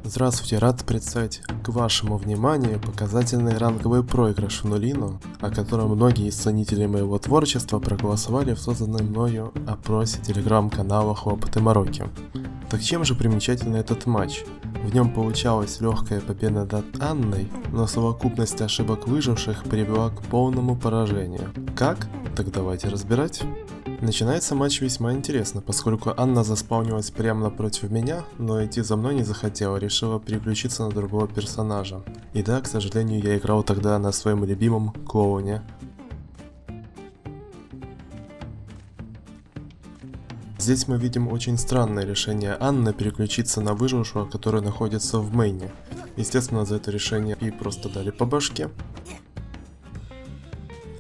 Здравствуйте, рад представить к вашему вниманию показательный ранговый проигрыш в нулину, о котором многие из ценителей моего творчества проголосовали в созданном мною опросе телеграм-канала Хлопоты Мороки. Так чем же примечателен этот матч? В нем получалась легкая победа над Анной, но совокупность ошибок выживших привела к полному поражению. Как? Так давайте разбирать. Начинается матч весьма интересно, поскольку Анна заспаунилась прямо напротив меня, но идти за мной не захотела, решила переключиться на другого персонажа. И да, к сожалению, я играл тогда на своем любимом клоуне. Здесь мы видим очень странное решение Анны переключиться на выжившего, который находится в мейне. Естественно, за это решение ей просто дали по башке.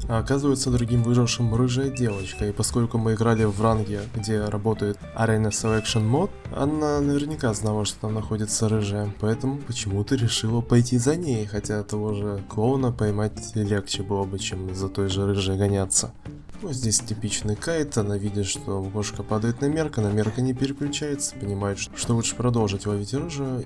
А оказывается, другим выжившим рыжая девочка, и поскольку мы играли в ранге, где работает Arena Selection мод, Анна наверняка знала, что там находится рыжая, поэтому почему-то решила пойти за ней, хотя того же клоуна поймать легче было бы, чем за той же рыжей гоняться. Ну, здесь типичный кайт, она видит, что кошка падает на мерка не переключается, понимает, что лучше продолжить ловить рыжую.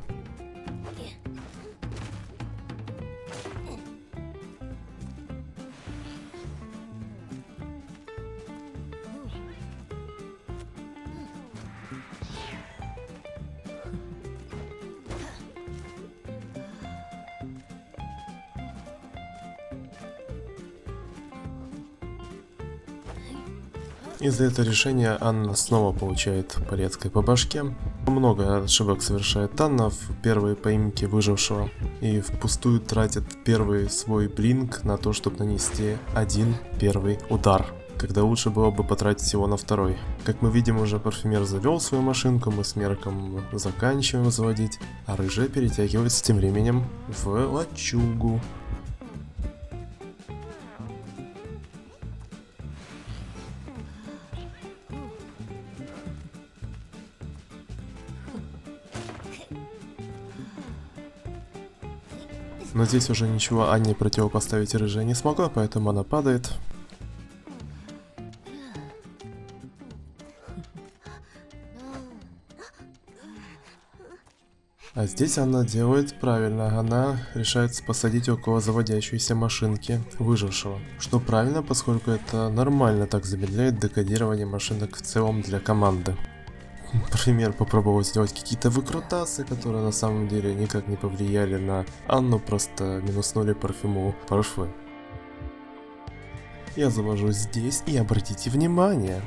Из-за этого решения Анна снова получает палеткой по башке. Много ошибок совершает Анна в первой поимке выжившего и впустую тратит первый свой блинк на то, чтобы нанести один первый удар, когда лучше было бы потратить его на второй. Как мы видим, уже парфюмер завел свою машинку, мы с Мерком заканчиваем заводить, а рыжая перетягивается тем временем в лачугу. Но здесь уже ничего Анне противопоставить рыжая не смогла, поэтому она падает. А здесь она делает правильно, она решает посадить около заводящейся машинки выжившего. Что правильно, поскольку это нормально так замедляет декодирование машинок в целом для команды. Например, попробовал сделать какие-то выкрутасы, которые на самом деле никак не повлияли на Анну, просто минуснули парфюму парфы. Я завожу здесь, и обратите внимание,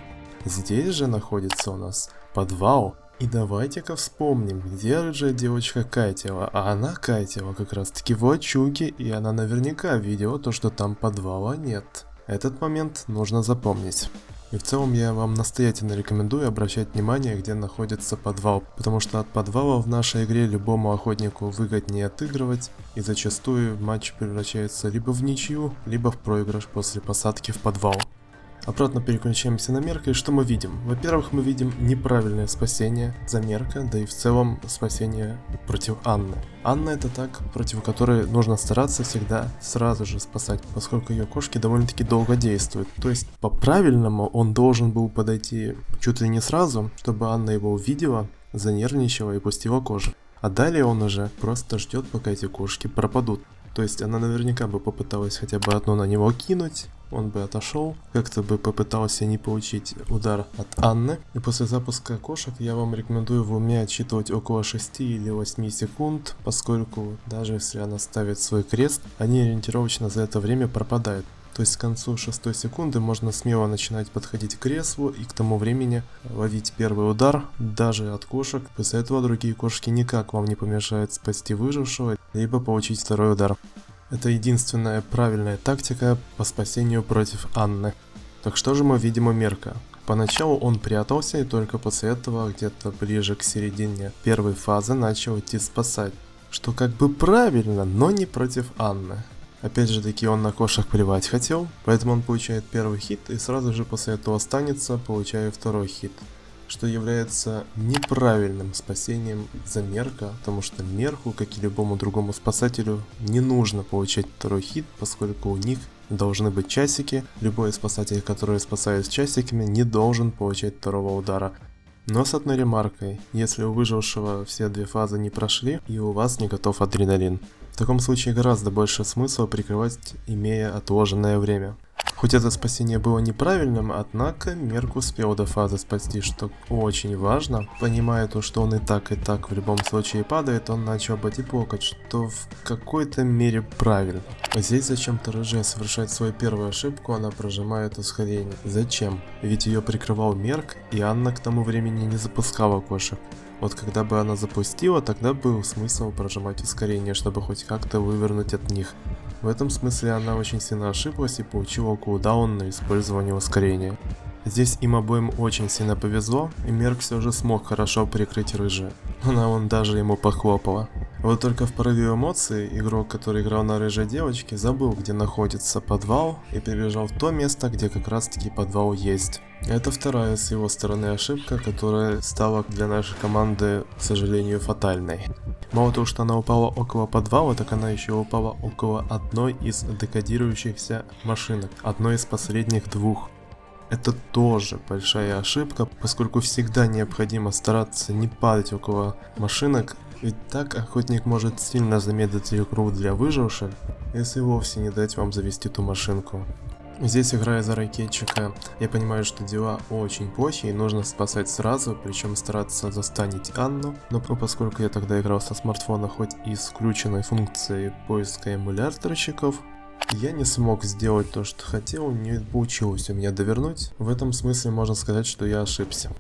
здесь же находится у нас подвал. И давайте-ка вспомним, где рыжая девочка кайтила, а она кайтила как раз таки в лачуге, и она наверняка видела то, что там подвала нет. Этот момент нужно запомнить. И в целом я вам настоятельно рекомендую обращать внимание, где находится подвал, потому что от подвала в нашей игре любому охотнику выгоднее отыгрывать, и зачастую матч превращается либо в ничью, либо в проигрыш после посадки в подвал. Обратно переключаемся на Мерка, и что мы видим? Во-первых, мы видим неправильное спасение за Мерка, да и в целом спасение против Анны. Анна это так, против которой нужно стараться всегда сразу же спасать, поскольку ее кошки довольно-таки долго действуют. То есть по-правильному он должен был подойти чуть ли не сразу, чтобы Анна его увидела, занервничала и пустила кожу. А далее он уже просто ждет, пока эти кошки пропадут. То есть она наверняка бы попыталась хотя бы одну на него кинуть, он бы отошел, как-то бы попытался не получить удар от Анны. И после запуска кошек я вам рекомендую в уме отсчитывать около 6 или 8 секунд, поскольку даже если она ставит свой крест, они ориентировочно за это время пропадают. То есть к концу 6 секунды можно смело начинать подходить к креслу и к тому времени ловить первый удар, даже от кошек. После этого другие кошки никак вам не помешают спасти выжившего, либо получить второй удар. Это единственная правильная тактика по спасению против Анны. Так что же мы видим у Мерка? Поначалу он прятался, и только после этого, где-то ближе к середине первой фазы, начал идти спасать. Что как бы правильно, но не против Анны. Опять же таки он на кошек плевать хотел, поэтому он получает первый хит и сразу же после этого останется, получая второй хит. Что является неправильным спасением за Мерка, потому что Мерку, как и любому другому спасателю, не нужно получать второй хит, поскольку у них должны быть часики. Любой спасатель, который спасает с часиками, не должен получать второго удара. Но с одной ремаркой: если у выжившего все две фазы не прошли и у вас не готов адреналин. В таком случае гораздо больше смысла прикрывать, имея отложенное время. Хоть это спасение было неправильным, однако Мерк успел до фазы спасти, что очень важно. Понимая то, что он и так в любом случае падает, он начал бодиблокать, что в какой-то мере правильно. Здесь зачем-то рыжая совершает свою первую ошибку, она прожимает ускорение. Зачем? Ведь ее прикрывал Мерк, и Анна к тому времени не запускала кошек. Вот когда бы она запустила, тогда был смысл прожимать ускорение, чтобы хоть как-то вывернуть от них. В этом смысле она очень сильно ошиблась и получила кулдаун на использование ускорения. Здесь им обоим очень сильно повезло, и Мерк все же смог хорошо прикрыть рыжую. Она вон даже ему похлопала. Вот только в порыве эмоций игрок, который играл на рыжей девочке, забыл, где находится подвал, и прибежал в то место, где как раз таки подвал есть. Это вторая с его стороны ошибка, которая стала для нашей команды, к сожалению, фатальной. Мало того, что она упала около подвала, так она еще упала около одной из декодирующихся машинок, одной из последних двух. Это тоже большая ошибка, поскольку всегда необходимо стараться не падать около машинок, ведь так охотник может сильно замедлить игру для выживших, если вовсе не дать вам завести ту машинку. Здесь, играя за ракетчика, я понимаю, что дела очень плохи и нужно спасать сразу, причем стараться застанить Анну, но поскольку я тогда играл со смартфона хоть и с включенной функцией поиска эмуляторщиков, я не смог сделать то, что хотел, не получилось у меня довернуть. В этом смысле можно сказать, что я ошибся.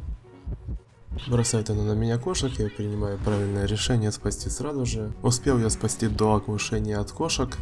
Бросает она на меня кошек, я принимаю правильное решение спасти сразу же. Успел я спасти до оглушения от кошек.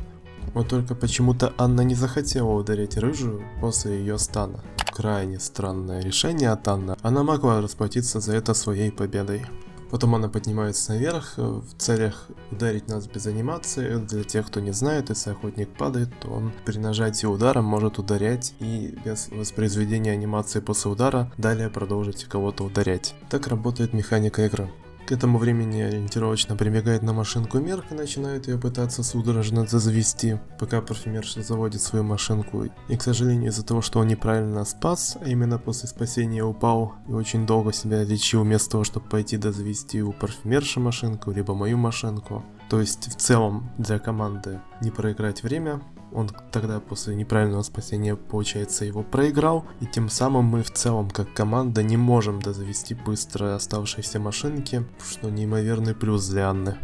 Вот только почему-то Анна не захотела ударить рыжую после ее стана. Крайне странное решение от Анны. Она могла расплатиться за это своей победой. Потом она поднимается наверх в целях ударить нас без анимации. Для тех, кто не знает, если охотник падает, то он при нажатии удара может ударять и без воспроизведения анимации после удара далее продолжить кого-то ударять. Так работает механика игры. К этому времени ориентировочно прибегает на машинку Мерк и начинает ее пытаться судорожно завести, пока парфюмерша заводит свою машинку. И, к сожалению, из-за того, что он неправильно спас, а именно после спасения упал и очень долго себя лечил вместо того, чтобы пойти завести у парфюмерши машинку, либо мою машинку. То есть, в целом, для команды не проиграть время. Он тогда после неправильного спасения, получается, его проиграл, и тем самым мы в целом как команда не можем дозавести быстро оставшиеся машинки, что неимоверный плюс для Анны.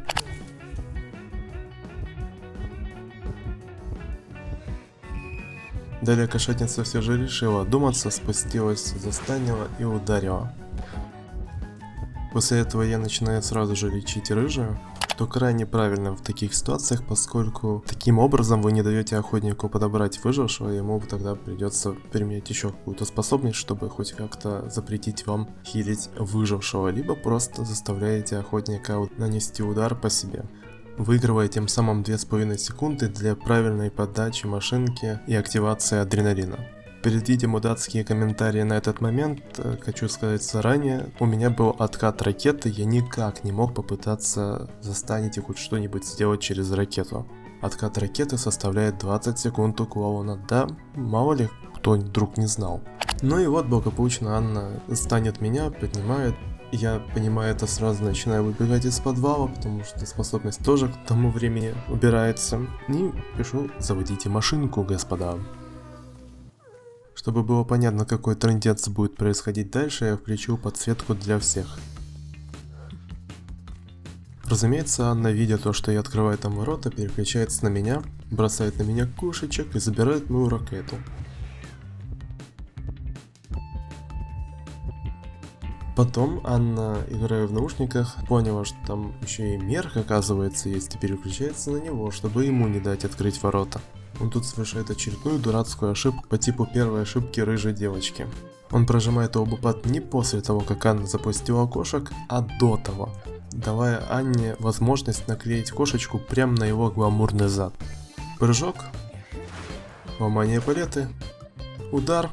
Далее кошатница все же решила одуматься, спустилась, застанила и ударила. После этого я начинаю сразу же лечить рыжую, что крайне правильно в таких ситуациях, поскольку таким образом вы не даете охотнику подобрать выжившего, и ему тогда придется применять еще какую-то способность, чтобы хоть как-то запретить вам хилить выжившего, либо просто заставляете охотника нанести удар по себе, выигрывая тем самым 2,5 секунды для правильной подачи машинки и активации адреналина. Перед видом мудацкие комментарии на этот момент, хочу сказать заранее, у меня был откат ракеты, я никак не мог попытаться застанить и хоть что-нибудь сделать через ракету. Откат ракеты составляет 20 секунд у клоуна, да, мало ли кто вдруг не знал. Ну и вот благополучно Анна станет меня, поднимает. Я, понимая это, сразу начинаю выбегать из подвала, потому что способность тоже к тому времени убирается. И пишу: заводите машинку, господа. Чтобы было понятно, какой трындец будет происходить дальше, я включил подсветку для всех. Разумеется, Анна, видя то, что я открываю там ворота, переключается на меня, бросает на меня кошечек и забирает мою ракету. Потом Анна, играя в наушниках, поняла, что там еще и Мерк, оказывается, есть, и переключается на него, чтобы ему не дать открыть ворота. Он тут совершает очередную дурацкую ошибку по типу первой ошибки рыжей девочки. Он прожимает обупад не после того, как Анна запустила кошек, а до того, давая Анне возможность наклеить кошечку прямо на его гламурный зад. Прыжок, ломание палеты, удар.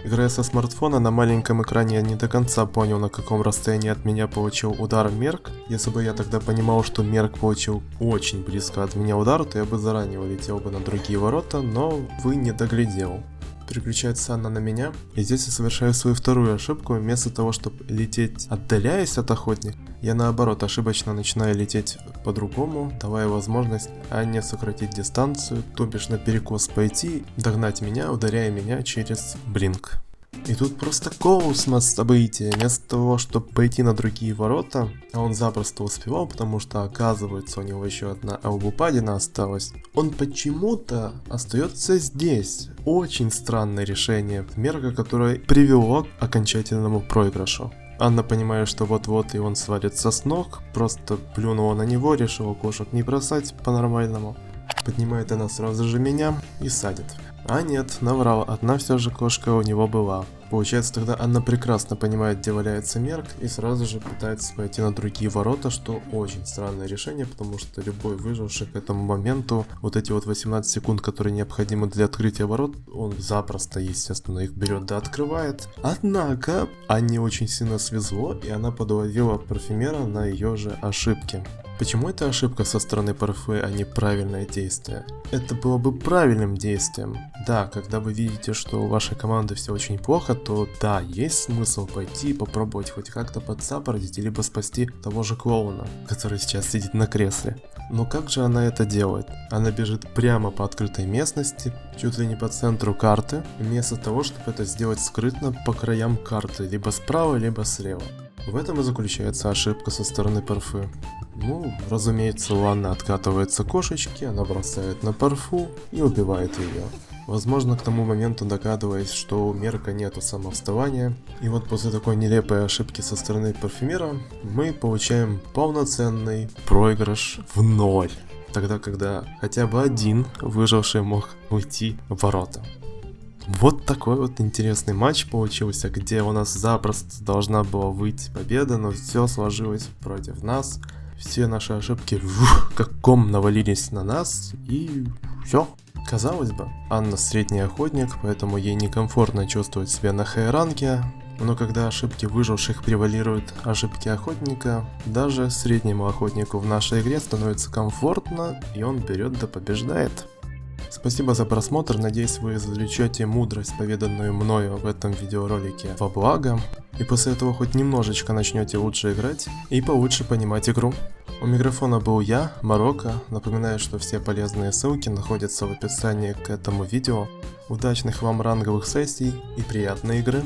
Играя со смартфона, на маленьком экране я не до конца понял, на каком расстоянии от меня получил удар Мерк. Если бы я тогда понимал, что Мерк получил очень близко от меня удар, то я бы заранее улетел бы на другие ворота, но вы не доглядел. переключается Анна на меня, и здесь я совершаю свою вторую ошибку. Вместо того, чтобы лететь, отдаляясь от охотника, я наоборот ошибочно начинаю лететь по-другому, давая возможность Анне сократить дистанцию, то бишь наперекос пойти, догнать меня, ударяя меня через блинк. И тут просто космос события. Вместо того, чтобы пойти на другие ворота, а он запросто успевал, потому что оказывается у него еще одна аубупадина осталась, он почему-то остается здесь. Очень странное решение, мерка, которое привело к окончательному проигрышу. Анна, понимая, что вот-вот и он свалится с ног, просто плюнула на него, решила кошек не бросать по-нормальному. Поднимает она сразу же меня и садит. А нет, наврал, одна все же кошка у него была. Получается, тогда Анна прекрасно понимает, где валяется Мерк, и сразу же пытается пойти на другие ворота, что очень странное решение, потому что любой выживший к этому моменту, вот эти вот 18 секунд, которые необходимы для открытия ворот, он запросто, естественно, их берет да открывает. Однако, Анне очень сильно свезло, и она подловила парфюмера на ее же ошибки. Почему это ошибка со стороны Парфе, а не правильное действие? Это было бы правильным действием. Да, когда вы видите, что у вашей команды все очень плохо, то да, есть смысл пойти и попробовать хоть как-то подсаппортить, либо спасти того же клоуна, который сейчас сидит на кресле. Но как же она это делает? Она бежит прямо по открытой местности, чуть ли не по центру карты, вместо того, чтобы это сделать скрытно по краям карты, либо справа, либо слева. В этом и заключается ошибка со стороны Парфе. Ну, разумеется, у Анны откатывается кошечки, она бросает на Парфу и убивает ее. Возможно, к тому моменту догадываясь, что у Мерка нету самовставания. И вот после такой нелепой ошибки со стороны парфюмера, мы получаем полноценный проигрыш в 0. Тогда, когда хотя бы один выживший мог уйти в ворота. Вот такой вот интересный матч получился, где у нас запросто должна была выйти победа, но все сложилось против нас. Все наши ошибки как ком навалились на нас, и все. Казалось бы, Анна средний охотник, поэтому ей некомфортно чувствовать себя на хай-ранге, но когда ошибки выживших превалируют ошибки охотника, даже среднему охотнику в нашей игре становится комфортно, и он берет да побеждает. Спасибо за просмотр, надеюсь, вы извлечете мудрость, поведанную мною в этом видеоролике во благо, и после этого хоть немножечко начнете лучше играть и получше понимать игру. У микрофона был я, Марокко. Напоминаю, что все полезные ссылки находятся в описании к этому видео. Удачных вам ранговых сессий и приятной игры!